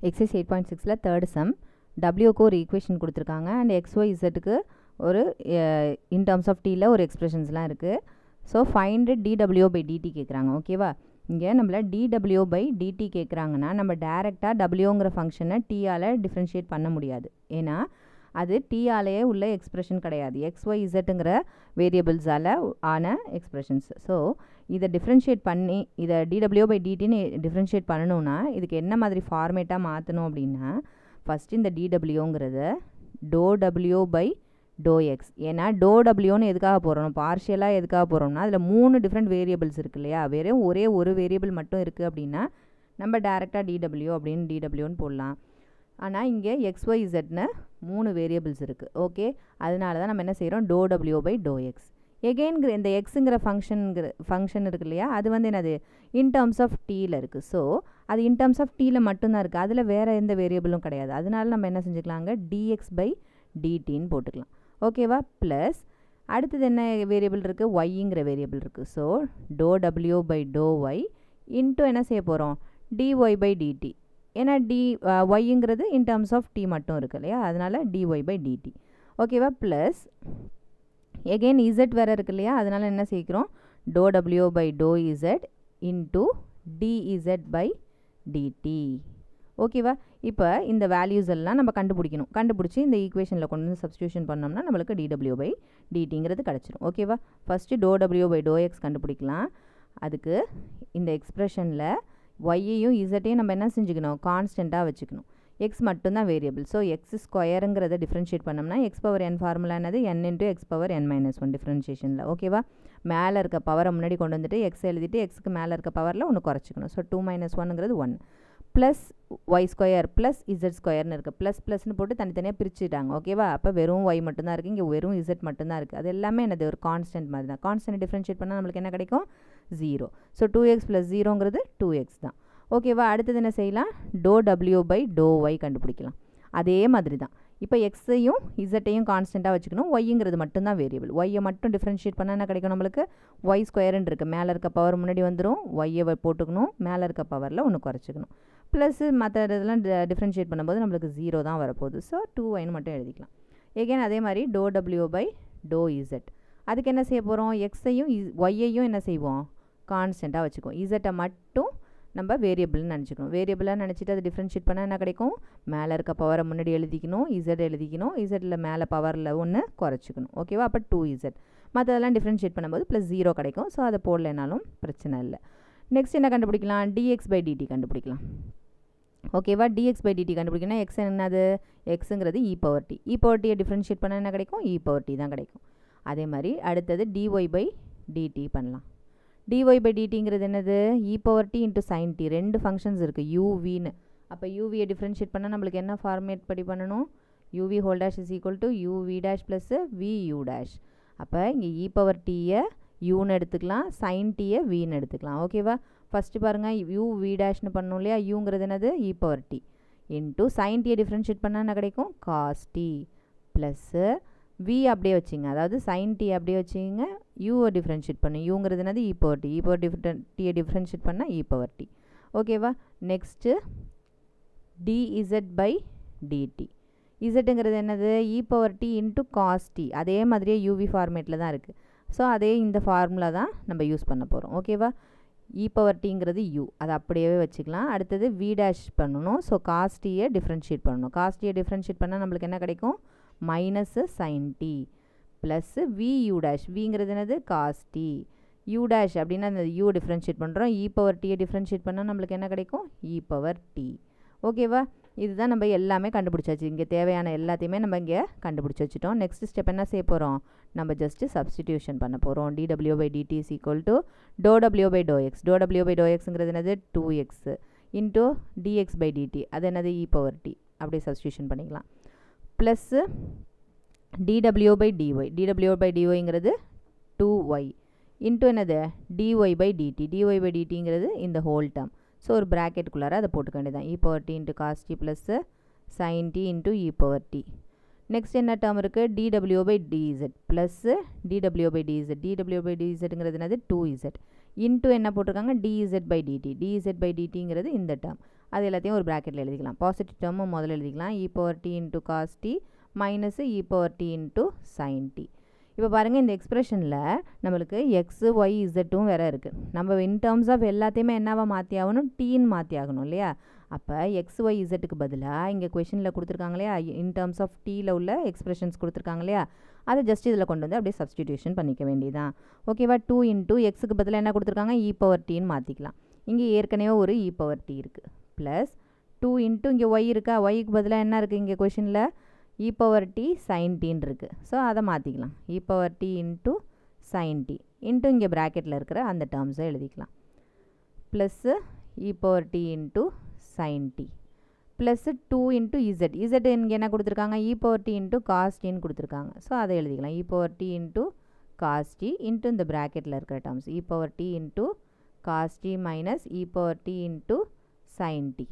Exercise 8.6ல third sum டபிள்யூக்கு ஒரு equation கொடுத்துருக்காங்க and XY இசட்டுக்கு ஒரு இன் டர்ம்ஸ் ஆஃப் டீயில் ஒரு எக்ஸ்பிரஷன்ஸ்லாம் இருக்குது. So find dw by dt கேட்குறாங்க. ஓகேவா, இங்கே நம்மள dw பை டிடி கேட்குறாங்கன்னா நம்ம டேரெக்டாக டபிள்யூங்கிற ஃபங்க்ஷனை டீயால் டிஃப்ரென்ஷியேட் பண்ண முடியாது. ஏன்னா அது டீயாலேயே உள்ள எக்ஸ்பிரஷன் கிடையாது, எக்ஸ்ஒய் இசட்டுங்கிற வேரியபிள்ஸால் ஆன எக்ஸ்பிரஷன்ஸ். ஸோ இதை டிஃப்ரென்ஷியேட் பண்ணி இதை dw பை டிடின்னு டிஃப்ரென்ஷியேட் பண்ணணுன்னா இதுக்கு என்ன மாதிரி ஃபார்மேட்டாக மாற்றணும் அப்படின்னா ஃபஸ்ட்டு இந்த dwங்கிறத w பை எக்ஸ். ஏன்னா wன்னு எதுக்காக போகிறோம், பார்ஷியலாக எதுக்காக போகிறோம்னா அதில் 3 டிஃப்ரெண்ட் வேரியபிள்ஸ் இருக்குது இல்லையா, வெறும் ஒரே ஒரு வேரியபிள் மட்டும் இருக்குது அப்படின்னா நம்ம டேரெக்டாக dw அப்படின்னு dwன்னு போடலாம். ஆனால் இங்கே xyzன்னு 3 வேரியபிள்ஸ் இருக்குது. ஓகே, அதனால தான் நம்ம என்ன செய்கிறோம் w பை எக்ஸ். எகெயின்கிற இந்த எக்ஸுங்கிற ஃபங்க்ஷன் இருக்கு இல்லையா, அது வந்து என்னது இன் டர்ம்ஸ் ஆஃப் டீயில் இருக்குது. ஸோ அது இன் டர்ம்ஸ் ஆஃப் டீயில் மட்டும்தான் இருக்குது, அதில் வேறு எந்த வேரியபிளும் கிடையாது. அதனால நம்ம என்ன செஞ்சுக்கலாங்க dx பை டிடின்னு போட்டுக்கலாம். ஓகேவா, ப்ளஸ் அடுத்தது என்ன வேரியபிள் இருக்குது, ஒய்ங்கிற வேரியபிள் இருக்குது. So w by y into என்ன செய்ய போகிறோம் dy பை டிடி. ஏன்னா ஒய்ங்கிறது இன் டர்ம்ஸ் ஆஃப் டி மட்டும் இருக்குது இல்லையா, அதனால் dy பை டிடி. ஓகேவா, ப்ளஸ் எகெயின் இசட் வேறு இருக்கு இல்லையா, அதனால் என்ன செய்கிறோம் w by z into dz by dt. ஓகேவா, இப்போ இந்த வேல்யூஸ் எல்லாம் நம்ம கண்டுபிடிச்சி இந்த ஈக்குவேஷனில் கொண்டு வந்து சப்ஸ்டியூஷன் பண்ணோம்னா நம்மளுக்கு dw பை டிடிங்கிறது கிடச்சிரும். ஓகேவா, ஃபஸ்ட்டு w பை எக்ஸ் கண்டுபிடிக்கலாம். அதுக்கு இந்த எக்ஸ்ப்ரெஷனில் ஒய்யையும் இசட்டையும் நம்ம என்ன செஞ்சுக்கணும், கான்ஸ்டண்ட்டாக வச்சுக்கணும். எக்ஸ் மட்டும்தான் வேரியபிள். ஸோ எக்ஸ் ஸ்கொயருங்கிறத டிஃப்ரென்ஷியேட் பண்ணோம்னா எக்ஸ் பவர் என் ஃபார்முலா என்னது n into X power n-1 டிஃப்ரென்ஷியேஷனில். ஓகேவா, மேலே இருக்க பவரை முன்னாடி கொண்டு வந்துட்டு எக்ஸ் எழுதிட்டு எக்ஸுக்கு மேலே இருக்க பவரில் ஒன்று குறைச்சிக்கணும். ஸோ 2 - 1ங்கிறது 1 plus y square plus z ஸ்கொயர்னு இருக்குது. ப்ளஸ்னு போட்டு தனித்தனியாக பிரிச்சுட்டாங்க. ஓகேவா, அப்போ வெறும் ஒய் மட்டும்தான் இருக்குது, இங்கே வெறும் இசட் மட்டும்தான் இருக்குது. அது எல்லாமே என்னது ஒரு கான்ஸ்டன்ட் மாதிரி தான். கான்ஸ்டன்ட் டிஃப்ரென்ஷியேட் பண்ணால் நம்மளுக்கு என்ன கிடைக்கும் 0. ஸோ 2x + 0ங்கிறது 2x தான். ஓகேவா, அடுத்தது என்ன செய்யலாம் w பை ஒய் கண்டுபிடிக்கலாம். அதே மாதிரி தான் இப்போ எக்ஸையும் இசட்டையும் கான்ஸ்டண்ட்டாக வச்சுக்கணும், ஒய்ங்கிறது மட்டும்தான் வேரியபிள். ஒய்யை மட்டும் டிஃப்ரென்ஷியேட் பண்ணால் என்ன கிடைக்கும் நம்மளுக்கு ஒய் ஸ்கொயருன்னு இருக்குது. மேலே இருக்க பவர் முன்னாடி வந்துடும், ஒய்யை போட்டுக்கணும், மேலே இருக்க பவரில் ஒன்று குறைச்சிக்கணும். ப்ளஸ் மற்ற இதெல்லாம் டிஃப்ரென்ஷியேட் பண்ணும்போது நம்மளுக்கு 0 தான் வரப்போகுது. ஸோ 2yன்னு மட்டும் எழுதிக்கலாம். எகெயின் அதே மாதிரி w பை இசட். அதுக்கு என்ன செய்ய போகிறோம், எக்ஸையும் ஒய்யையும் என்ன செய்வோம் கான்ஸ்டண்ட்டாக வச்சுக்குவோம். இசட்டை மட்டும் நம்ம வேரியபிள்னு நினச்சிக்கணும். வேரியபிளாக நினச்சிட்டு அதை டிஃப்ரென்ஷியேட் பண்ணால் என்ன கிடைக்கும், மேலே இருக்க பவரை முன்னாடி எழுதிக்கணும், இசட் எழுதிக்கணும், இசட்டில் மேலே பவரில் ஒன்று குறைச்சிக்கணும். ஓகேவா, அப்போ 2z. மற்றதெல்லாம் டிஃப்ரென்ஷியேட் பண்ணும்போது +0 கிடைக்கும். ஸோ அதை போடலைனாலும் பிரச்சனை இல்லை. நெக்ஸ்ட் என்ன கண்டுபிடிக்கலாம், dx பை டிடி கண்டுபிடிக்கலாம். ஓகேவா, dx பை டிடி கண்டுபிடிக்கணும். எக்ஸ் என்னது, எக்ஸுங்கிறது e பவர் டியை டிஃப்ரென்ஷியேட் பண்ணால் என்ன கிடைக்கும், e பவர் டி தான் கிடைக்கும். அதே மாதிரி அடுத்தது dy பை டிடி பண்ணலாம். dy பை டிடிங்கிறது என்னது e power D into sine t. 2 functions இருக்குது uvன்னு. அப்போ uவியை டிஃப்ரென்ஷியேட் பண்ணால் நம்மளுக்கு என்ன ஃபார்மேட் படி பண்ணணும், uv whole dash is equal to uv dash plus vu dash. அப்போ இங்கே e பவர் டியை யூன்னு எடுத்துக்கலாம், சைன் டியை வின்னு எடுத்துக்கலாம். ஓகேவா, ஃபஸ்ட்டு பாருங்கள் uv டேஷ்னு பண்ணணும் இல்லையா, யூங்கிறது என்னது e power D into sine டியை டிஃப்ரென்ஷியேட் பண்ணால் என்ன கிடைக்கும் காஸ் டி ப்ளஸ்ஸு v அப்படியே வச்சிங்க, அதாவது சைன் டி அப்படியே வச்சிங்க, யூவை டிஃப்ரென்ஷியேட் பண்ணு, யூங்கிறது என்னது e பவர் டியை டிஃப்ரென்ஷியேட் பண்ணால் e பவர் டி. ஓகேவா, நெக்ஸ்ட்டு dz பை டிடி. இசட்டுங்கிறது என்னது e power D into cos t. அதே மாதிரியே uv ஃபார்மேட்டில் தான் இருக்குது. ஸோ அதே இந்த ஃபார்முலா தான் நம்ம யூஸ் பண்ண போகிறோம். ஓகேவா, e பவர் டிங்கிறது u, அதை அப்படியே வச்சுக்கலாம். அடுத்தது v டேஷ் பண்ணணும். ஸோ காஸ் டியை டிஃப்ரென்ஷியேட் பண்ணணும். காஸ் டியை டிஃப்ரென்ஷியேட் பண்ணால் நம்மளுக்கு என்ன கிடைக்கும் minus sine t plus vu dash. விங்கிறது என்னது காஸ் டி, u டேஷ் அப்படின்னா அந்த u டிஃப்ரென்ஷியேட் பண்ணுறோம். e பவர் டியை டிஃப்ரென்ஷியேட் பண்ணால் நம்மளுக்கு என்ன கிடைக்கும் e பவர் டி. ஓகேவா, இதுதான் நம்ம எல்லாமே கண்டுபிடிச்சாச்சு. இங்கே தேவையான எல்லாத்தையுமே நம்ம இங்கே கண்டுபிடிச்சி வச்சுட்டோம். நெக்ஸ்ட் ஸ்டெப் என்ன செய்ய போகிறோம், நம்ம ஜஸ்ட்டு சப்ஸ்டிடியூஷன் பண்ண போகிறோம். dw by dt is equal to w by x. w by எக்ஸுங்கிறது என்னது 2x into dx by dt, அது என்னது e பவர் டி. அப்படியே சப்ஸ்டிடியூஷன் பண்ணிக்கலாம். ப்ளஸ்ஸு dw பை dyங்கிறது 2y இன்ட்டு என்னது dy பை டிடிங்கிறது இந்த ஹோல் டேர்ம். ஸோ ஒரு ப்ராக்கெட்டுக்குள்ளார அதை போட்டுக்க வேண்டியதான், e power D into cos t plus sine t into e power t. Next என்ன டேர்ம் இருக்குது dw by dz plus dw by dzங்கிறது என்னது 2z இன்ட்டு என்ன போட்டிருக்காங்க dz பை டிடிங்கிறது இந்த டேர்ம். அது எல்லாத்தையும் ஒரு ப்ராக்கெட்டில் எழுதிக்கலாம். பாசிட்டிவ் டேர்மும் முதல்ல எழுதிக்கலாம். e power t into cos t minus e power t into sin t. இப்போ பாருங்கள், இந்த எக்ஸ்பிரஷனில் நம்மளுக்கு எக்ஸு ஒய் இசட்டும் வேறு இருக்குது. நம்ம இன் டேர்ம்ஸ் ஆஃப் எல்லாத்தையுமே என்னவா மாற்றி ஆகணும், டீன்னு மாற்றி ஆகணும் இல்லையா? அப்போ எக்ஸ் ஒய் இசட்டுக்கு பதிலாக இங்கே கொஷனில் கொடுத்துருக்காங்க இல்லையா, இன் டேர்ம்ஸ் ஆஃப் டீயில் உள்ள எக்ஸ்பிரஷன்ஸ் கொடுத்துருக்காங்க இல்லையா, அதை ஜஸ்ட் இதில் கொண்டு வந்து அப்படியே சப்ஸ்டிடியூஷன் பண்ணிக்க வேண்டியதான். ஓகேவா? 2 இன்ட்டு எக்ஸுக்கு பதிலாக என்ன கொடுத்துருக்காங்க, இ பவர் டீன்னு மாற்றிக்கலாம். இங்கே ஏற்கனவே ஒரு இ பவர் டி இருக்குது. ப்ளஸ் 2 இன்ட்டு இங்கே ஒய் இருக்கா, ஒய்க்கு பதிலாக என்ன இருக்குது இங்கே கொஷனில், இ பவர் டி சைன் டீன்னு இருக்குது. ஸோ அதை மாற்றிக்கலாம். E power D into sine t into இங்கே ப்ராக்கெட்டில் இருக்கிற அந்த டேர்ம்ஸை எழுதிக்கலாம். Plus e power D into sine t plus 2 into z. Z இங்கே என்ன கொடுத்துருக்காங்க, இ பவர் டி இன்ட்டு காஸ்டின்னு கொடுத்துருக்காங்க. ஸோ அதை எழுதிக்கலாம். E power D into காஸ்டி into இந்த ப்ராக்கெட்டில் இருக்கிற terms e power D into cos t minus e power D into sine t.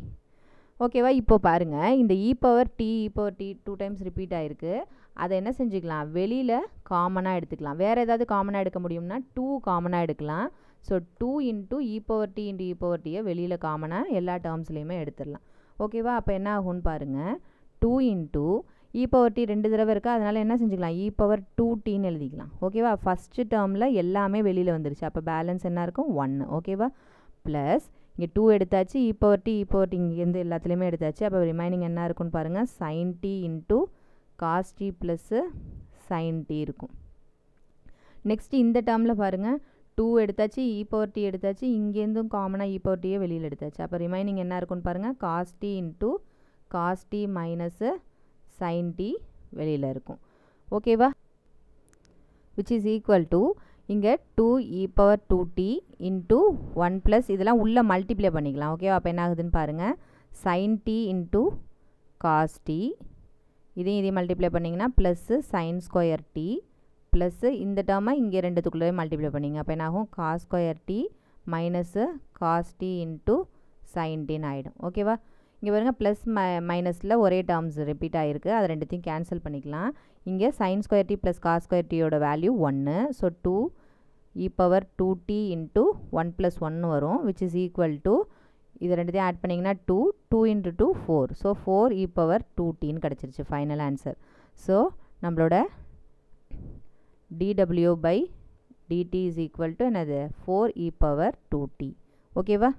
ஓகேவா? இப்போ பாருங்கள், இந்த e power t 2 times repeat ஆகிருக்கு. அதை என்ன செஞ்சுக்கலாம், வெளியில் காமனாக எடுத்துக்கலாம். வேறு ஏதாவது காமனாக எடுக்க முடியும்னா 2 காமனாக எடுக்கலாம். So 2 into e power D into e power டியை வெளியில் காமனாக எல்லா டேர்ம்ஸ்லேயுமே எடுத்துடலாம். ஓகேவா? அப்போ என்ன ஆகும்னு பாருங்கள், 2 இன்ட்டு இ பவர் டி 2 தடவை இருக்கா, அதனால் என்ன செஞ்சுக்கலாம், இ பவர் 2tன்னு எழுதிக்கலாம். ஓகேவா? ஃபஸ்ட்டு டேர்மில் எல்லாமே வெளியில் வந்துருச்சு. அப்போ பேலன்ஸ் என்ன இருக்கும், 1. ஓகேவா? ப்ளஸ் இங்கே 2 எடுத்தாச்சு, இ பவர் டி இங்கேருந்து எல்லாத்துலேயுமே எடுத்தாச்சு. அப்போ ரிமைனிங் என்ன இருக்குன்னு பாருங்கள், sine t into cos t plus sine t இருக்கும். நெக்ஸ்ட்டு இந்த டேர்மில் பாருங்கள், 2 எடுத்தாச்சு, இ பவர் டி எடுத்தாச்சு, இங்கேருந்தும் காமனாக இ பவர் டியை வெளியில் எடுத்தாச்சு. அப்போ ரிமைனிங் என்ன இருக்குன்னு பாருங்கள், cos t into cos t minus sine t வெளியில் இருக்கும். ஓகேவா? விச் இஸ் ஈக்குவல் டு இங்கே 2 e power 2t into 1 plus இதெல்லாம் உள்ளே மல்டிப்ளை பண்ணிக்கலாம். ஓகேவா? அப்போ என்ன ஆகுதுன்னு பாருங்கள், sine t into cos t, இதையும் மல்டிப்ளை பண்ணிங்கன்னா plus sine square t plus இந்த டேர்மை இங்கே ரெண்டுத்துக்குள்ளே மல்டிப்ளை பண்ணிங்க. அப்போ என்ன ஆகும், cos square t minus cos t into sine டின்னு ஆகிடும். ஓகேவா? இங்கே பாருங்கள், ப்ளஸ் மைனஸில் ஒரே டேர்ம்ஸ் ரிப்பீட் ஆகிருக்கு. அதை ரெண்டுத்தையும் கேன்சல் பண்ணிக்கலாம். இங்கே sine square t plus cos square டியோட value 1. So 2 e power 2t into 1 + 1 வரும். விச் இஸ் ஈக்குவல் டு இது ரெண்டுத்தையும் ஆட் பண்ணிங்கன்னா 2 இன்ட்டு 2 4. ஸோ 4 இ பவர் 2tன்னு கிடச்சிருச்சு ஃபைனல் ஆன்சர். ஸோ நம்மளோட dw by dt is equal to என்னது 4 e power 2t. ஓகேவா?